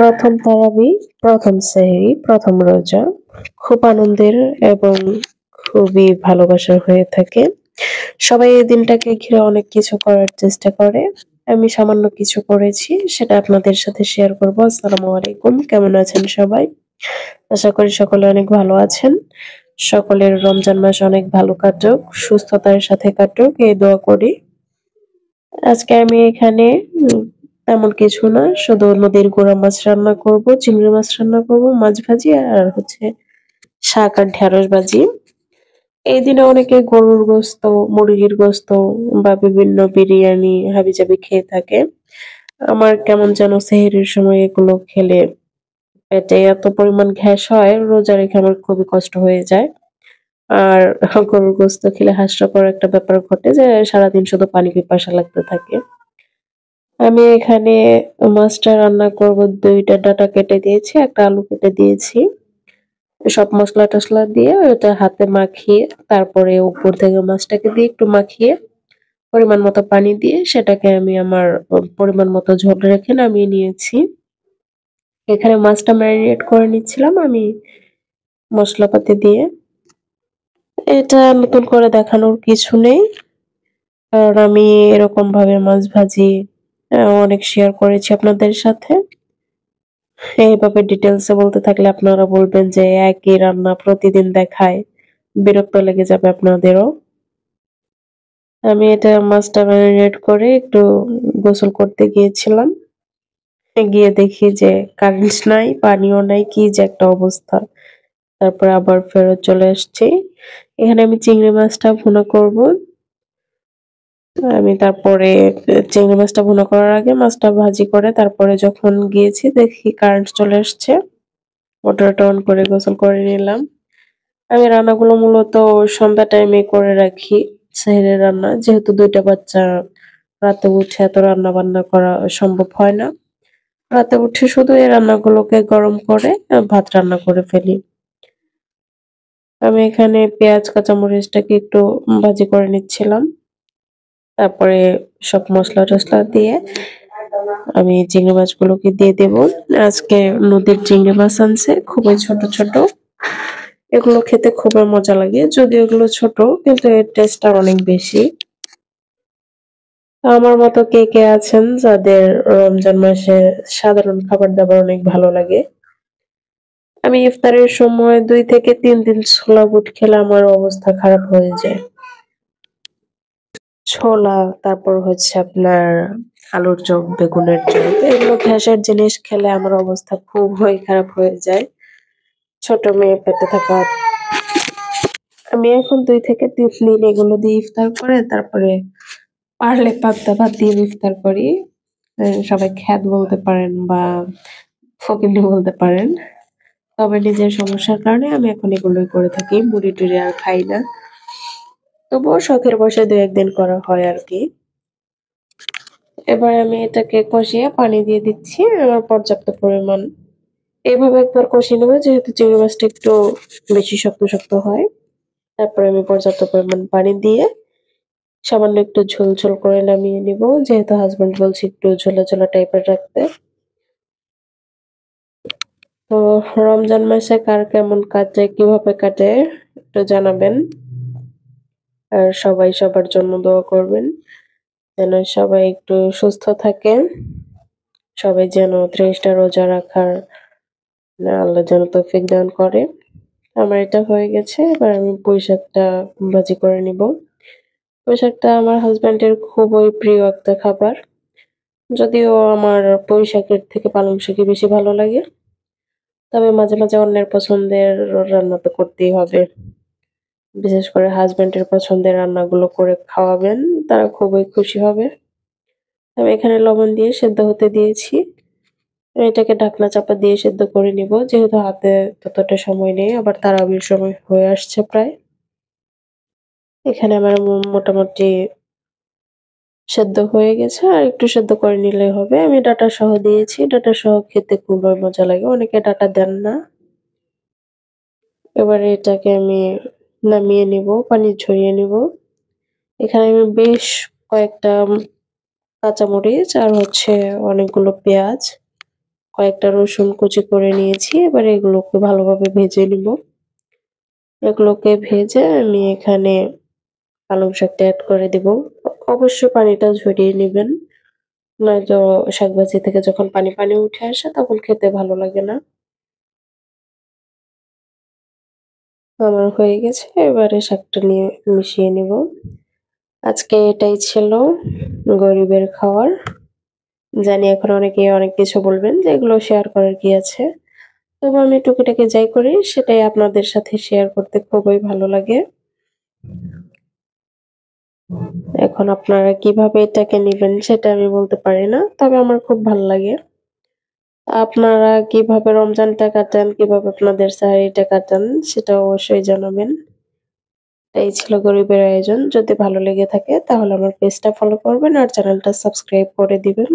প্রথম তারাবি, প্রথম সেহরি, প্রথম রোজা খুব আনন্দের এবং খুবই ভালোবাসার হয়ে থাকে। সবাই এই দিনটাকে ঘিরে অনেক কিছু করার চেষ্টা করে। আমি সামান্য কিছু করেছি, সেটা আপনাদের সাথে শেয়ার করব। আসসালামু আলাইকুম। কেমন আছেন সবাই? আশা করি সকলে অনেক ভালো আছেন। সকলের রমজান মাস অনেক ভালো কাটুক, সুস্থতার সাথে কাটুক এই দোয়া করি। আজকে আমি এখানে তেমন কিছু না। শুধু নদীর গুড়া মাছ রান্না করব, চিংড়ি মাছ রান্না করব, মাছ ভাজি আর হচ্ছে শাক আর ঢেঁড়স ভাজি। এই দিনে অনেকে গরুর গোস্ত, মুরগির গোস্ত বা বিভিন্ন বিরিয়ানি হাবিজাবি খেয়ে থাকে। আমার কেমন যেন সেহরির সময় এগুলো খেলে পেটে এত পরিমাণ গ্যাস হয়, রোজা রেখে আমার খুবই কষ্ট হয়ে যায়। আর গরুর গোস্ত খেলে হাস্যকর একটা ব্যাপার ঘটে যে সারাদিন শুধু পানি পিপাসা লাগতে থাকে। আমি এখানে মাছটা রান্না করব, ২ টা ডাঁটা কেটে দিয়েছি, ১ টা আলু কেটে দিয়েছি। সব মসলা-টসলা দিয়ে ওটা হাতে মাখিয়ে তারপরে উপর থেকে মাছটাকে দিয়ে একটু মাখিয়ে পরিমাণ মতো পানি দিয়ে সেটাকে আমি আমার পরিমাণ মতো ঝোল রেখে নামিয়ে নিয়েছি। এখানে মাছটা ম্যারিনেট করে নিচ্ছিলাম আমি মসলাপাতি দিয়ে। এটা নতুন করে দেখানোর কিছু নেই। কারণ আমি এরকমভাবে মাছ ভাজি অনেক শেয়ার করেছি আপনাদের সাথে। এইভাবে ডিটেইলস এ বলতে থাকলে আপনারা বলবেন যে একই রান্না প্রতিদিন দেখায়। বিরক্ত লেগে যাবে আপনাদেরও। আমি এটা মাছটা ম্যারিনেট করে একটু গোসল করতে গিয়েছিলাম। গিয়ে দেখি যে কারেন্ট নাই, পানিও নাই, কি যে একটা অবস্থা। তারপরে আবার ফেরত চলে আসছি। এখানে আমি চিংড়ি মাছটা ভুনা করব। আমি তারপরে চিংড়ি মাছটা ভুনা করার আগে মাছটা ভাজি করে তারপরে যখন গিয়েছি দেখি কারেন্ট চলে আসছে। মোটরটা অন করে গোসল করে নিলাম। আমি রান্নাগুলো মূলত সন্ধ্যা টাইমে করে রাখি। সেহরির রান্না। যেহেতু ২ টা বাচ্চা, রাতে উঠে এত রান্না-বান্না করা সম্ভব হয় না। রাতে উঠে শুধু এই রান্নাগুলোকে গরম করে ভাত রান্না করে ফেলি। আমি এখানে পেঁয়াজ, কাঁচামরিচটাকে একটু ভাজি করে নিচ্ছিলাম। তারপরে সব মসলা-টসলা দিয়ে আমি চিংড়ি মাছগুলোকে দিয়ে দেব। আজকে নদীর চিংড়ি মাছ আনছে, খুবই ছোট, ছোট। এগুলো খেতে খুবই মজা লাগে। যদিও এগুলো ছোট কিন্তু এর টেস্টটা অনেক বেশি। আমার মতো কে, কে আছেন যাদের রমজান মাসে সাধারণ খাবার-দাবার অনেক ভালো লাগে? আমি ইফতারের সময় ২ থেকে ৩ দিন ছোলা বুট খেলে আমার অবস্থা খারাপ হয়ে যায়। ছোলা, তারপর হচ্ছে আপনার আলুর চপ, বেগুনের চপ এগুলো গ্যাসের জিনিস খেলে আমার অবস্থা খুবই খারাপ হয়ে যায়। ছোট মেয়ে পেটে থাকা। আমি এখন ২ থেকে ৩ দিন এগুলো দিয়ে ইফতার করে তারপরে পারলে পান্তা ভাত দিয়ে ইফতার করি। সবাই খ্যাত বলতে পারেন বা ফকিন্নি বলতে পারেন। তবে নিজের সমস্যার কারণে আমি এখন এগুলোই করে থাকি। মুড়ি-টুড়ি আর খাই না। তবুও শখের বশে ২-১ দিন করা হয় আরকি। এবার আমি এটাকে কষিয়ে পানি দিয়ে দিচ্ছি পর্যাপ্ত পরিমাণ। এভাবে একবার কষিয়ে নেব যেহেতু চিংড়ি মাছটা একটু বেশি শক্ত, শক্ত হয়। তারপরে আমি পর্যাপ্ত পরিমাণ পানি দিয়ে সামান্য একটু ঝোল, ঝোল করে নামিয়ে নিব। যেহেতু হাসব্যান্ড বলছে একটু ঝোলা, ঝোলা টাইপের রাখতে। তো রমজান মাসে কার কেমন কাটে, কিভাবে কাটে একটু জানাবেন। আর সবাই সবার জন্য দোয়া করবেন। যেন সবাই একটু সুস্থ থাকে। সবাই যেন ৩০ টা রোজা রাখার আল্লাহ যেন তৌফিক দান করে। আমার এটা হয়ে গেছে। এবার আমি পুঁইশাকটা ভাজি করে নিব। পুঁইশাকটা আমার হাসব্যান্ডের খুবই প্রিয় একটা খাবার। যদিও আমার পুঁইশাকের থেকে পালং শাকই বেশি ভালো লাগে। তবে মাঝে, মাঝে অন্যের পছন্দের রান্না তো করতেই হবে। বিশেষ করে হাসব্যান্ডের পছন্দের রান্নাগুলো করে খাওয়াবেন, তারা খুবই খুশি হবে। আমি এখানে লবণ দিয়ে সেদ্ধ হতে দিয়েছি। এটাকে ঢাকনা চাপা দিয়ে সেদ্ধ করে নিব। যেহেতু হাতে ততটা সময় নেই, আবার তারাবির সময় হয়ে আসছে প্রায়। এখানে আমার মোটামুটি সেদ্ধ হয়ে গেছে। আর একটু সেদ্ধ করে নিলেই হবে। আমি ডাঁটা সহ দিয়েছি। ডাঁটা সহ খেতে খুবই মজা লাগে। অনেকে ডাঁটা দেন না। এবারে এটাকে আমি নামিয়ে নিব, পানি ঝরিয়ে নিব। এখানে আমি বেশ কয়েকটা কাঁচামরিচ আর হচ্ছে অনেকগুলো পেঁয়াজ কয়েকটা রসুন কুচি করে নিয়েছি। এবার এগুলোকে ভালোভাবে ভেজে নিব। এগুলোকে ভেজে আমি এখানে পালং শাকটা এড করে দিব। অবশ্যই পানিটা ঝরিয়ে নিবেন। নয়তো শাকভাজি থেকে যখন পানি উঠে আসে তখন খেতে ভালো লাগে না। আমার হয়ে গেছে। এবারে শাকটা নিয়ে মিশিয়ে নিব। আজকে এটাই ছিল গরিবের খাওয়ার। জানি এখন অনেকেই অনেক কিছু বলবেন যে এগুলো শেয়ার করার কি আছে। তবে আমি টুকিটাকি যাই করি সেটাই আপনাদের সাথে শেয়ার করতে খুবই ভালো লাগে। এখন আপনারা কিভাবে এটাকে নিবেন সেটা আমি বলতে পারি না। তবে আমার খুব ভাল লাগে। আপনারা কিভাবে রমজানটা কাটান, কিভাবে আপনাদের সেহরিটা কাটান সেটা অবশ্যই জানাবেন। এই ছিল গরিবের আয়োজন। যদি ভালো লেগে থাকে তাহলে আমার পেজটা ফলো করবেন আর চ্যানেলটা সাবস্ক্রাইব করে দিবেন।